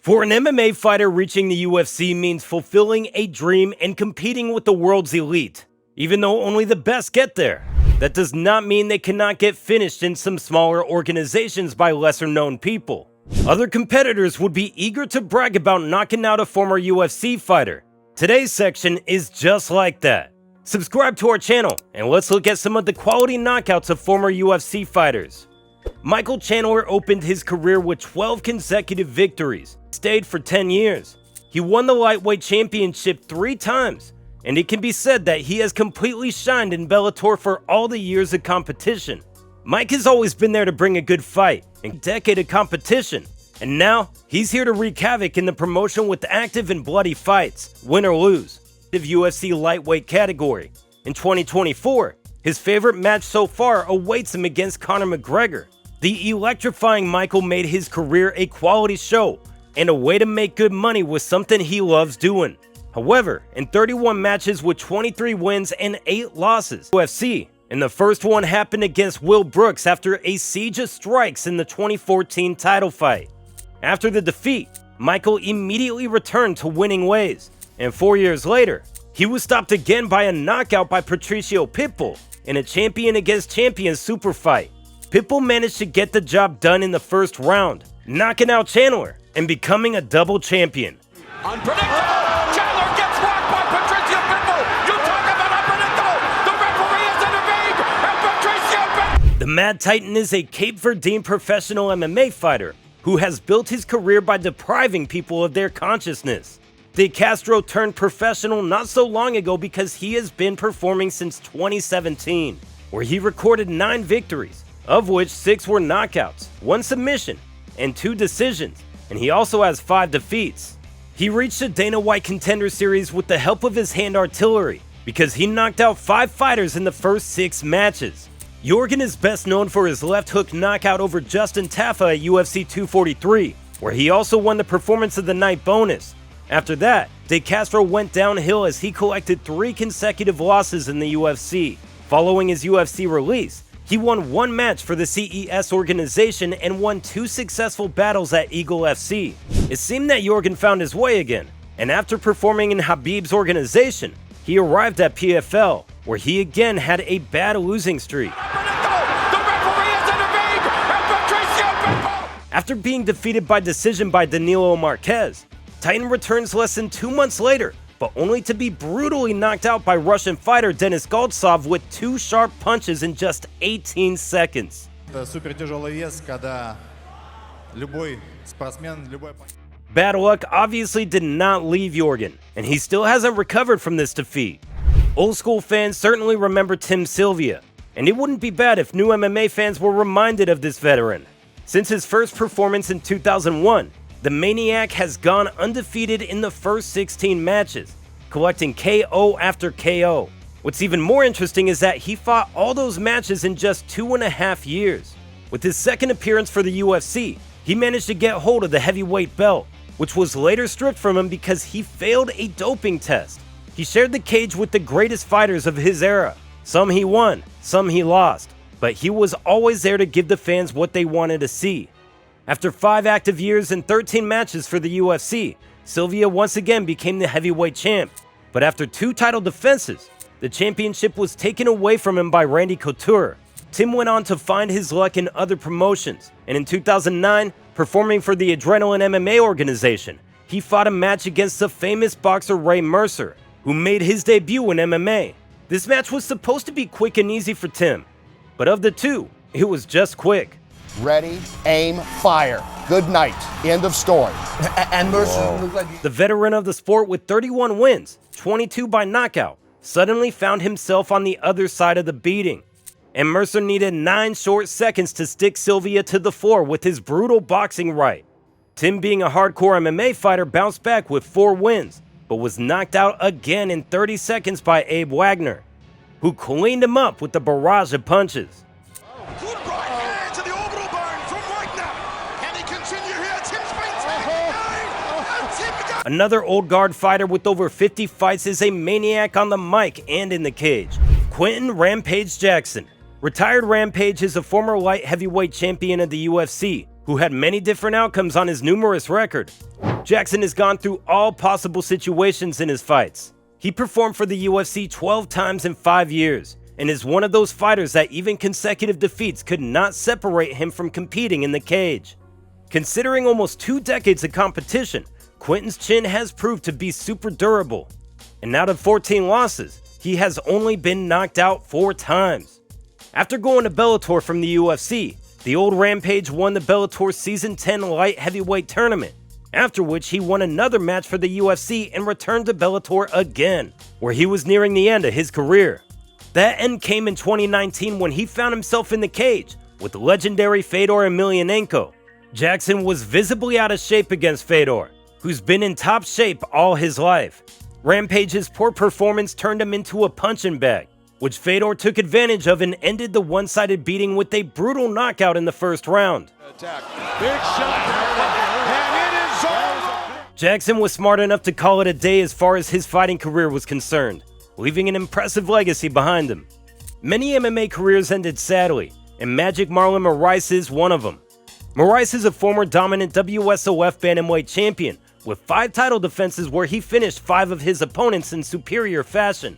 For an MMA fighter, reaching the UFC means fulfilling a dream and competing with the world's elite, even though only the best get there. That does not mean they cannot get finished in some smaller organizations by lesser known people. Other competitors would be eager to brag about knocking out a former UFC fighter. Today's section is just like that. Subscribe to our channel and let's look at some of the quality knockouts of former UFC fighters. Michael Chandler opened his career with 12 consecutive victories, stayed for 10 years. He won the lightweight championship 3 times, and it can be said that he has completely shined in Bellator for all the years of competition. Mike has always been there to bring a good fight, a decade of competition, and now he's here to wreak havoc in the promotion with active and bloody fights, win or lose, the UFC lightweight category. In 2024, his favorite match so far awaits him against Conor McGregor. The electrifying Michael made his career a quality show and a way to make good money with something he loves doing. However, in 31 matches with 23 wins and 8 losses, UFC, and the first one happened against Will Brooks after a siege of strikes in the 2014 title fight. After the defeat, Michael immediately returned to winning ways, and 4 years later, he was stopped again by a knockout by Patricio Pitbull in a champion against champion super fight. Pitbull managed to get the job done in the first round, knocking out Chandler and becoming a double champion. Unpredictable! Chandler gets whacked by Patricio Pitbull! You talk about unpredictable! The referee is intervened, and Patricio Pitbull... The Mad Titan is a Cape Verdean professional MMA fighter who has built his career by depriving people of their consciousness. De Castro turned professional not so long ago because he has been performing since 2017, where he recorded 9 victories, of which 6 were knockouts, 1 submission, and 2 decisions, and he also has 5 defeats. He reached the Dana White Contender Series with the help of his hand artillery, because he knocked out 5 fighters in the first 6 matches. Yorgan is best known for his left hook knockout over Justin Tafa at UFC 243, where he also won the Performance of the Night bonus. After that, De Castro went downhill as he collected 3 consecutive losses in the UFC. Following his UFC release, he won 1 match for the CES organization and won 2 successful battles at Eagle FC. It seemed that Yorgan found his way again, and after performing in Khabib's organization, he arrived at PFL, where he again had a bad losing streak. After being defeated by decision by Danilo Marquez, Titan returns less than 2 months later, but only to be brutally knocked out by Russian fighter Denis Goltsov with 2 sharp punches in just 18 seconds. Bad luck obviously did not leave Yorgan, and he still hasn't recovered from this defeat. Old school fans certainly remember Tim Sylvia, and it wouldn't be bad if new MMA fans were reminded of this veteran. Since his first performance in 2001, the Maniac has gone undefeated in the first 16 matches, collecting KO after KO. What's even more interesting is that he fought all those matches in just 2.5 years. With his second appearance for the UFC, he managed to get hold of the heavyweight belt, which was later stripped from him because he failed a doping test. He shared the cage with the greatest fighters of his era. Some he won, some he lost, but he was always there to give the fans what they wanted to see. After 5 active years and 13 matches for the UFC, Sylvia once again became the heavyweight champ. But after 2 title defenses, the championship was taken away from him by Randy Couture. Tim went on to find his luck in other promotions, and in 2009, performing for the Adrenaline MMA organization, he fought a match against the famous boxer Ray Mercer, who made his debut in MMA. This match was supposed to be quick and easy for Tim, but of the 2, it was just quick. Ready, aim, fire. Good night. End of story. And Mercer looked like... The veteran of the sport with 31 wins, 22 by knockout, suddenly found himself on the other side of the beating. And Mercer needed 9 short seconds to stick Sylvia to the floor with his brutal boxing right. Tim, being a hardcore MMA fighter, bounced back with 4 wins, but was knocked out again in 30 seconds by Abe Wagner, who cleaned him up with a barrage of punches. Another old guard fighter with over 50 fights is a maniac on the mic and in the cage. Quinton Rampage Jackson. Retired Rampage is a former light heavyweight champion of the UFC who had many different outcomes on his numerous record. Jackson has gone through all possible situations in his fights. He performed for the UFC 12 times in 5 years, and is one of those fighters that even consecutive defeats could not separate him from competing in the cage. Considering almost 2 decades of competition, Quinton's chin has proved to be super durable. And out of 14 losses, he has only been knocked out 4 times. After going to Bellator from the UFC, the old Rampage won the Bellator Season 10 light heavyweight tournament, after which he won another match for the UFC and returned to Bellator again, where he was nearing the end of his career. That end came in 2019 when he found himself in the cage with legendary Fedor Emelianenko. Jackson was visibly out of shape against Fedor, who's been in top shape all his life. Rampage's poor performance turned him into a punching bag, which Fedor took advantage of and ended the one-sided beating with a brutal knockout in the first round. Attack. Big shot, and it is over. Jackson was smart enough to call it a day as far as his fighting career was concerned, leaving an impressive legacy behind him. Many MMA careers ended sadly, and Magic Marlon Moraes is one of them. Moraes is a former dominant WSOF bantamweight champion, with 5 title defenses where he finished 5 of his opponents in superior fashion.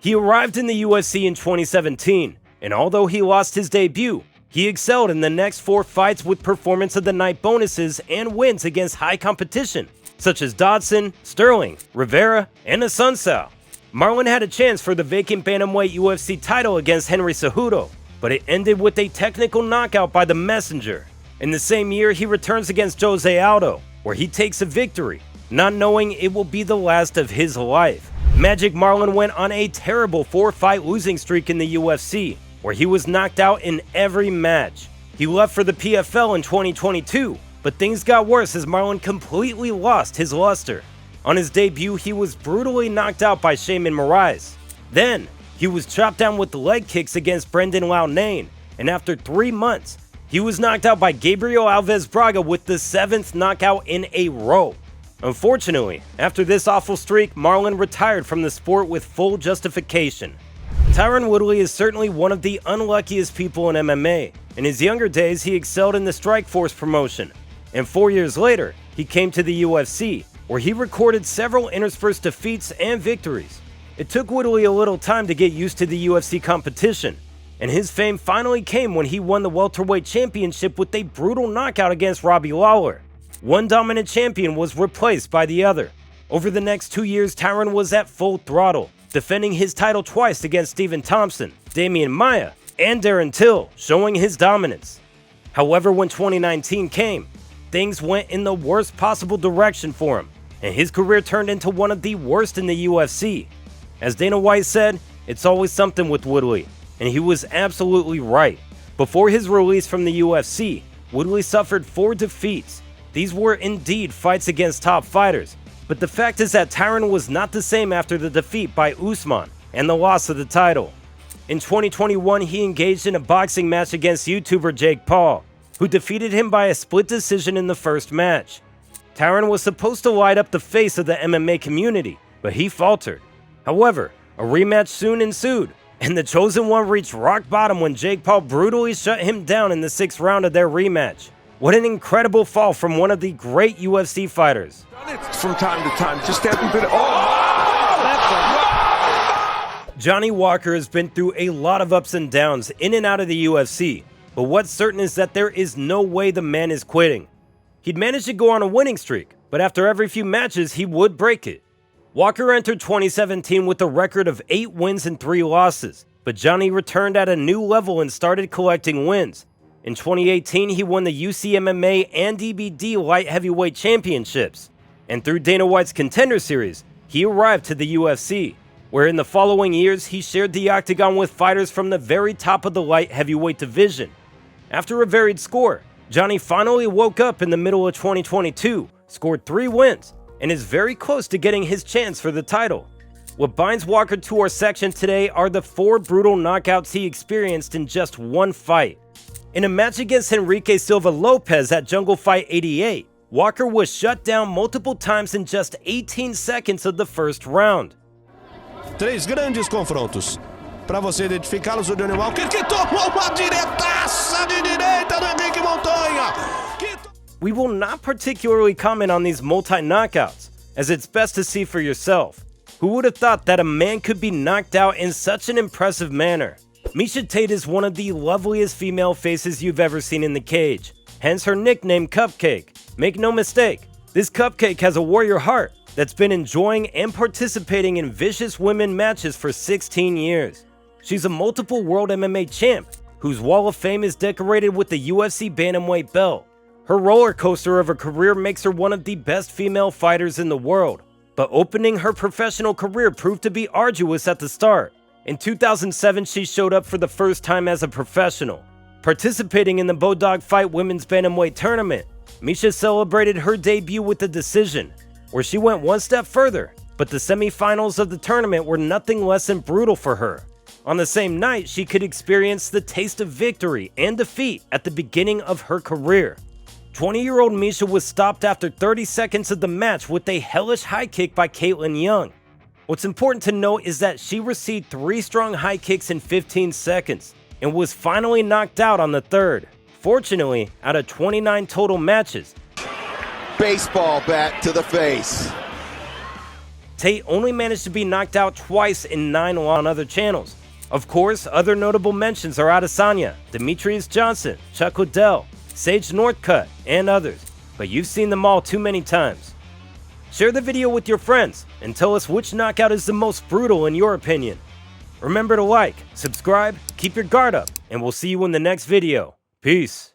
He arrived in the UFC in 2017, and although he lost his debut, he excelled in the next 4 fights with performance of the night bonuses and wins against high competition, such as Dodson, Sterling, Rivera, and Assunção. Marlon had a chance for the vacant bantamweight UFC title against Henry Cejudo, but it ended with a technical knockout by the Messenger. In the same year, he returns against Jose Aldo, where he takes a victory, not knowing it will be the last of his life. Magic Marlon went on a terrible 4-fight losing streak in the UFC, where he was knocked out in every match. He left for the PFL in 2022, but things got worse as Marlon completely lost his luster. On his debut, he was brutally knocked out by Shaman Moraes. Then, he was chopped down with leg kicks against Brendan Loughnane, and after 3 months, he was knocked out by Gabriel Alves Braga with the 7th knockout in a row. Unfortunately, after this awful streak, Marlon retired from the sport with full justification. Tyron Woodley is certainly one of the unluckiest people in MMA. In his younger days, he excelled in the Strikeforce promotion, and 4 years later, he came to the UFC, where he recorded several interspersed defeats and victories. It took Woodley a little time to get used to the UFC competition, and his fame finally came when he won the welterweight championship with a brutal knockout against Robbie Lawler. One dominant champion was replaced by the other. Over the next 2 years, Tyron was at full throttle, defending his title twice against Stephen Thompson, Damian Maia, and Darren Till, showing his dominance. However, when 2019 came, things went in the worst possible direction for him, and his career turned into one of the worst in the UFC. As Dana White said, it's always something with Woodley, and he was absolutely right. Before his release from the UFC, Woodley suffered 4 defeats. These were indeed fights against top fighters, but the fact is that Tyron was not the same after the defeat by Usman and the loss of the title. In 2021, he engaged in a boxing match against YouTuber Jake Paul, who defeated him by a split decision in the first match. Tyron was supposed to light up the face of the MMA community, but he faltered. However, a rematch soon ensued, and the Chosen One reached rock bottom when Jake Paul brutally shut him down in the 6th round of their rematch. What an incredible fall from one of the great UFC fighters. From time to time, just haven't been. Johnny Walker has been through a lot of ups and downs in and out of the UFC, but what's certain is that there is no way the man is quitting. He'd managed to go on a winning streak, but after every few matches, he would break it. Walker entered 2017 with a record of 8 wins and 3 losses, but Johnny returned at a new level and started collecting wins. In 2018, he won the UCMMA and DBD light heavyweight championships, and through Dana White's Contender Series, he arrived to the UFC, where in the following years, he shared the octagon with fighters from the very top of the light heavyweight division. After a varied score, Johnny finally woke up in the middle of 2022, scored 3 wins, and is very close to getting his chance for the title. What binds Walker to our section today are the 4 brutal knockouts he experienced in just one fight. In a match against Henrique Silva Lopez at Jungle Fight 88, Walker was shut down multiple times in just 18 seconds of the first round. 3 grandes confrontos. Para você identificá-los, o Daniel que tomou uma diretaça de direita do Henrique Montoya. We will not particularly comment on these multi-knockouts, as it's best to see for yourself. Who would have thought that a man could be knocked out in such an impressive manner? Miesha Tate is one of the loveliest female faces you've ever seen in the cage, hence her nickname Cupcake. Make no mistake, this Cupcake has a warrior heart that's been enjoying and participating in vicious women matches for 16 years. She's a multiple world MMA champ, whose wall of fame is decorated with the UFC bantamweight belt. Her roller coaster of a career makes her one of the best female fighters in the world, but opening her professional career proved to be arduous at the start. In 2007, she showed up for the first time as a professional. Participating in the Bodog Fight Women's Bantamweight Tournament, Miesha celebrated her debut with a decision, where she went one step further, but the semifinals of the tournament were nothing less than brutal for her. On the same night, she could experience the taste of victory and defeat at the beginning of her career. 20-year-old Miesha was stopped after 30 seconds of the match with a hellish high kick by Caitlin Young. What's important to note is that she received 3 strong high kicks in 15 seconds and was finally knocked out on the third. Fortunately, out of 29 total matches, baseball bat to the face. Tate only managed to be knocked out twice in 9 on other channels. Of course, other notable mentions are Adesanya, Demetrius Johnson, Chuck Liddell, Sage Northcutt, and others, but you've seen them all too many times. Share the video with your friends and tell us which knockout is the most brutal in your opinion. Remember to like, subscribe, keep your guard up, and we'll see you in the next video. Peace.